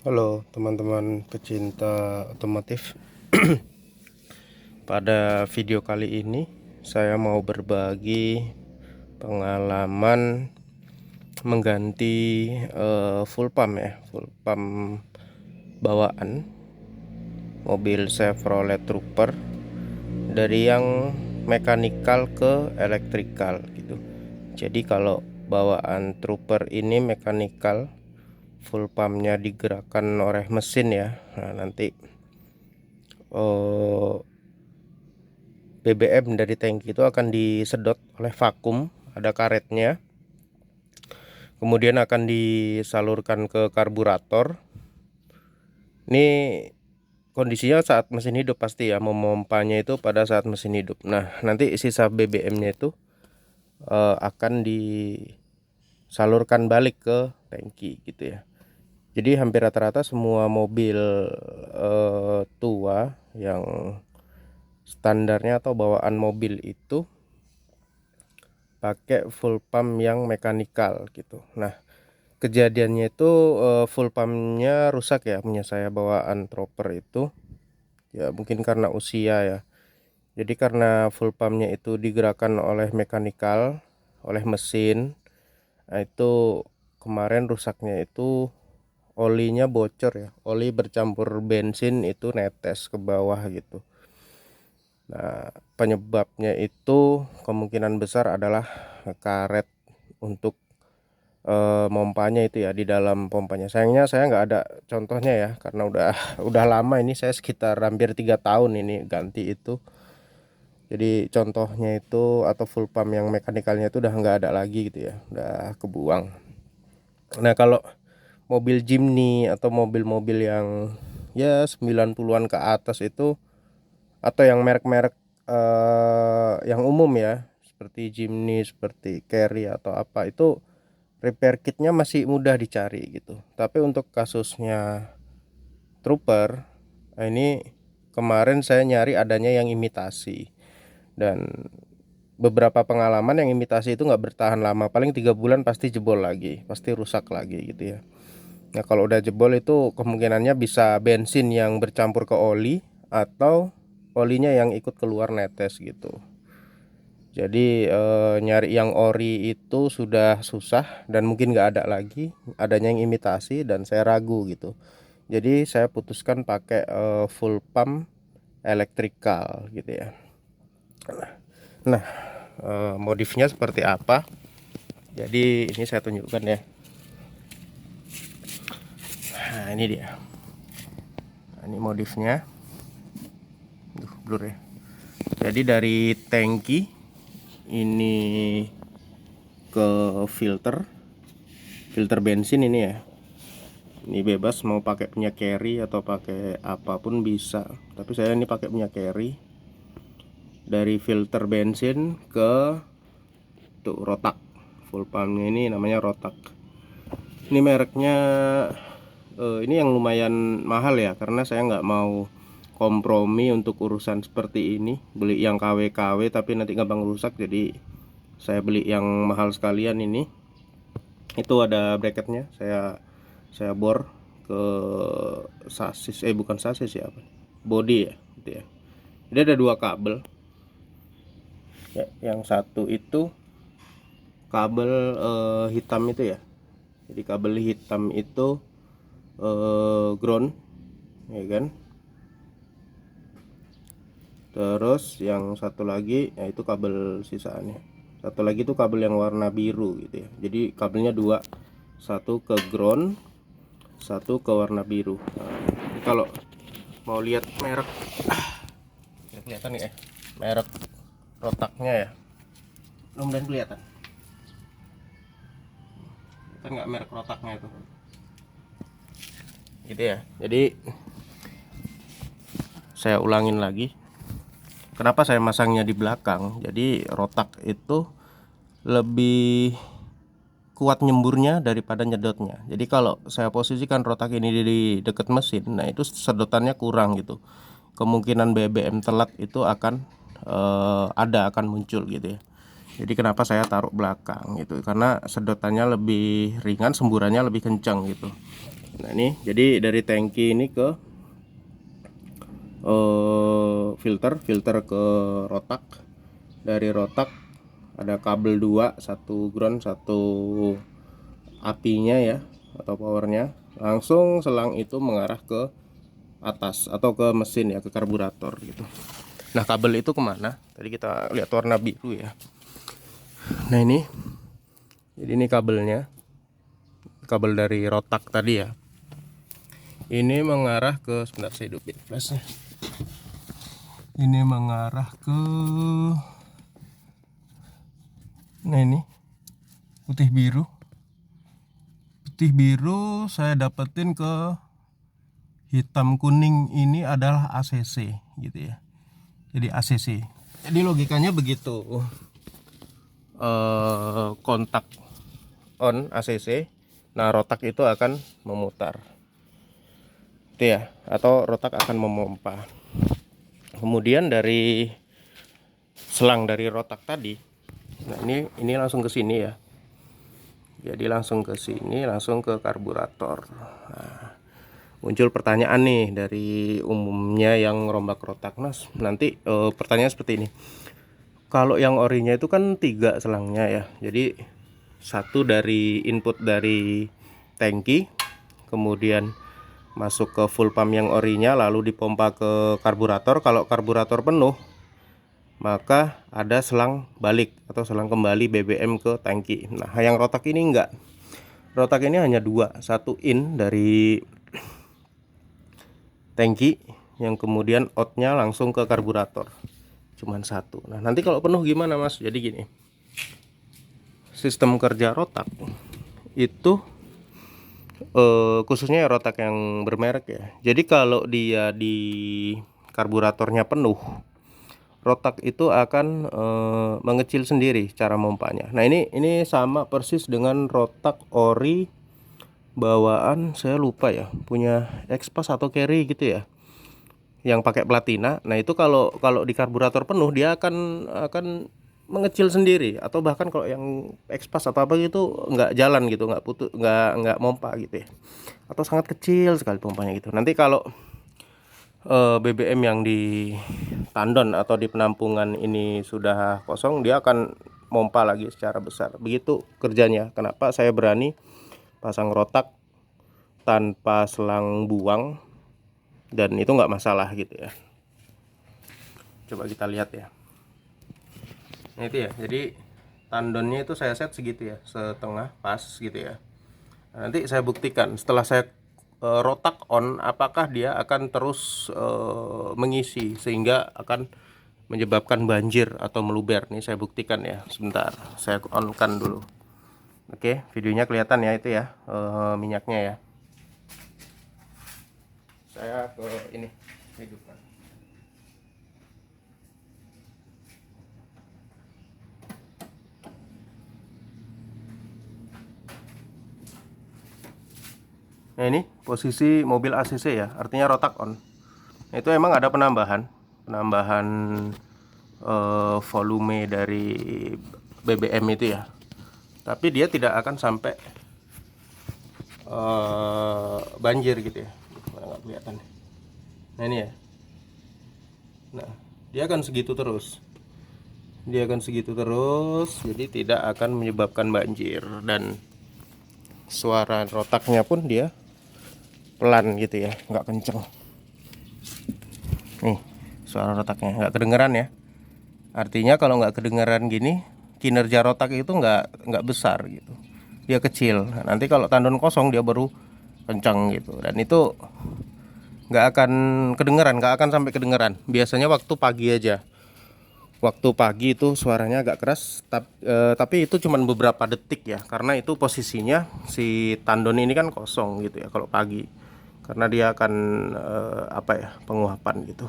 Halo teman-teman pecinta otomotif. Pada video kali ini saya mau berbagi pengalaman mengganti full pump full pump bawaan mobil Chevrolet Trooper dari yang mekanikal ke elektrikal gitu. Jadi kalau bawaan Trooper ini mekanikal, full pumpnya digerakkan oleh mesin ya. Nah, nanti BBM dari tangki itu akan disedot oleh vakum, ada karetnya, kemudian akan disalurkan ke karburator. Ini kondisinya saat mesin hidup pasti ya, memompanya itu pada saat mesin hidup. Nah, nanti sisa BBM-nya itu akan disalurkan balik ke tangki gitu ya. Jadi hampir rata-rata semua mobil tua yang standarnya atau bawaan mobil itu pakai full pump yang mekanikal gitu. Nah, kejadiannya itu full pumpnya rusak ya, punya saya bawaan Trooper itu ya, mungkin karena usia ya. Jadi karena full pumpnya itu digerakkan oleh mekanikal, oleh mesin. Nah, itu kemarin rusaknya itu olinya bocor ya, oli bercampur bensin itu netes ke bawah gitu. Nah, penyebabnya itu kemungkinan besar adalah karet untuk mompanya itu ya, di dalam pompanya. Sayangnya saya nggak ada contohnya ya, karena udah lama ini, saya sekitar hampir 3 tahun ini ganti itu. Jadi contohnya itu atau full pump yang mekanikalnya itu udah nggak ada lagi gitu ya, udah kebuang. Nah, kalau mobil Jimny atau mobil-mobil yang ya 90-an ke atas itu, atau yang merek-merek yang umum ya, seperti Jimny, seperti Carry atau apa, itu repair kitnya masih mudah dicari gitu. Tapi untuk kasusnya Trooper, nah ini kemarin saya nyari adanya yang imitasi, dan beberapa pengalaman yang imitasi itu nggak bertahan lama, paling 3 bulan pasti jebol lagi, pasti rusak lagi gitu ya. Nah, kalau udah jebol itu kemungkinannya bisa bensin yang bercampur ke oli, atau olinya yang ikut keluar netes gitu. Jadi nyari yang ori itu sudah susah, dan mungkin nggak ada lagi, adanya yang imitasi, dan saya ragu gitu. Jadi saya putuskan pakai full pump elektrikal gitu ya. Nah, modifnya seperti apa? Jadi ini saya tunjukkan ya. Nah, ini dia. Nah, ini modifnya. Blur ya. Jadi dari tangki ini ke filter bensin ini ya. Ini bebas mau pakai punya Carry atau pakai apapun bisa, tapi saya ini pakai punya Carry. Dari filter bensin ke tuh rotak, full pumpnya ini namanya rotak. Ini mereknya ini yang lumayan mahal ya, karena saya nggak mau kompromi untuk urusan seperti ini, beli yang KW-KW tapi nanti gampang rusak. Jadi saya beli yang mahal sekalian ini. Itu ada bracketnya, saya bor ke sasis, bukan sasis ya, apa, body ya gitu ya. Jadi ada 2 kabel ya, yang satu itu kabel hitam itu ya. Jadi kabel hitam itu ground ya kan. Terus yang satu lagi yaitu kabel sisaannya. Satu lagi itu kabel yang warna biru gitu ya. Jadi kabelnya 2, satu ke ground, satu ke warna biru. Nah, kalau mau lihat merek, kelihatan nih ya merek rotaknya ya, mudah-mudahan kelihatan. Kita nggak merek rotaknya itu gitu ya. Jadi saya ulangin lagi, kenapa saya masangnya di belakang. Jadi rotak itu lebih kuat nyemburnya daripada nyedotnya. Jadi kalau saya posisikan rotak ini di dekat mesin, nah itu sedotannya kurang gitu. Kemungkinan BBM telat itu akan akan muncul gitu ya. Jadi kenapa saya taruh belakang gitu, karena sedotannya lebih ringan, semburannya lebih kencang gitu. Nah ini jadi dari tangki ini ke filter ke rotak. Dari rotak ada kabel dua, satu ground, satu apinya ya atau powernya. Langsung selang itu mengarah ke atas atau ke mesin ya, ke karburator gitu. Nah kabel itu kemana? Tadi kita lihat warna biru ya. Nah ini, jadi ini kabelnya, kabel dari rotak tadi ya. Ini mengarah ke, sebentar saya hidupin flashnya. Ini mengarah ke, nah ini putih biru. Putih biru saya dapetin ke hitam kuning ini adalah ACC gitu ya. Jadi ACC. Jadi logikanya begitu. Kontak on ACC, nah rotak itu akan memutar. Itu ya, atau rotak akan memompa. Kemudian dari selang dari rotak tadi, nah ini langsung ke sini ya. Jadi langsung ke sini, langsung ke karburator. Nah, muncul pertanyaan nih dari umumnya yang rombak rotak. Nah, nanti pertanyaan seperti ini. Kalau yang orinya itu kan 3 selangnya ya. Jadi satu dari input dari tangki, kemudian masuk ke full pump yang orinya, lalu dipompa ke karburator. Kalau karburator penuh, maka ada selang balik atau selang kembali BBM ke tangki. Nah yang rotak ini enggak. Rotak ini hanya 2, satu in dari tangki, yang kemudian outnya langsung ke karburator, cuman 1. Nah nanti kalau penuh gimana mas? Jadi gini, sistem kerja rotak itu khususnya rotak yang bermerek ya. Jadi kalau dia di karburatornya penuh, rotak itu akan mengecil sendiri cara mompanya. Nah ini sama persis dengan rotak ori bawaan, saya lupa ya, punya Expas atau Carry gitu ya, yang pakai platina. Nah itu kalau di karburator penuh dia akan mengecil sendiri, atau bahkan kalau yang Expas apa gitu nggak jalan gitu, nggak putus, nggak mompa gitu ya, atau sangat kecil sekali pompanya gitu. Nanti kalau BBM yang di tandon atau di penampungan ini sudah kosong, dia akan mompa lagi secara besar. Begitu kerjanya. Kenapa saya berani pasang rotak tanpa selang buang, dan itu nggak masalah gitu ya. Coba kita lihat ya. Nah itu ya, jadi tandonnya itu saya set segitu ya, setengah pas gitu ya. Nah, nanti saya buktikan setelah saya rotak on, apakah dia akan terus mengisi sehingga akan menyebabkan banjir atau meluber. Nih saya buktikan ya, sebentar saya on kan dulu. Oke, videonya kelihatan ya itu ya, minyaknya ya. Saya ke ini hidupkan. Nah ini posisi mobil ACC ya, artinya rotak on. Nah, itu emang ada penambahan volume dari BBM itu ya, tapi dia tidak akan sampai banjir gitu ya. Nggak kelihatan. Nah ini ya, nah dia akan segitu terus, jadi tidak akan menyebabkan banjir, dan suara rotaknya pun dia pelan gitu ya, nggak kenceng. Nih suara rotaknya nggak kedengeran ya, artinya kalau nggak kedengeran gini, kinerja rotak itu nggak besar gitu, dia kecil. Nah, nanti kalau tandon kosong dia baru kencang gitu, dan itu nggak akan kedengeran, nggak akan sampai kedengeran. Biasanya waktu pagi aja, waktu pagi itu suaranya agak keras, tapi itu cuma beberapa detik ya, karena itu posisinya si tandon ini kan kosong gitu ya kalau pagi, karena dia akan penguapan gitu.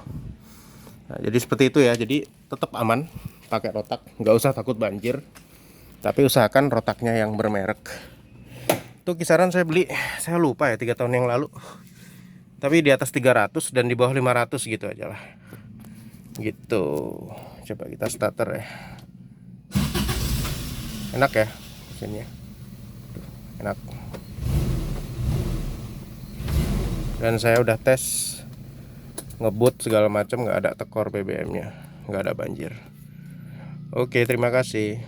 Nah, jadi seperti itu ya, jadi tetap aman pakai rotak, nggak usah takut banjir, tapi usahakan rotaknya yang bermerek. Itu kisaran saya beli, saya lupa ya, 3 tahun yang lalu, tapi di atas 300 dan di bawah 500 gitu aja lah gitu. Coba kita starter ya, enak ya mesinnya, enak. Dan saya udah tes ngebut segala macam, nggak ada tekor BBM-nya, nggak ada banjir. Oke, terima kasih.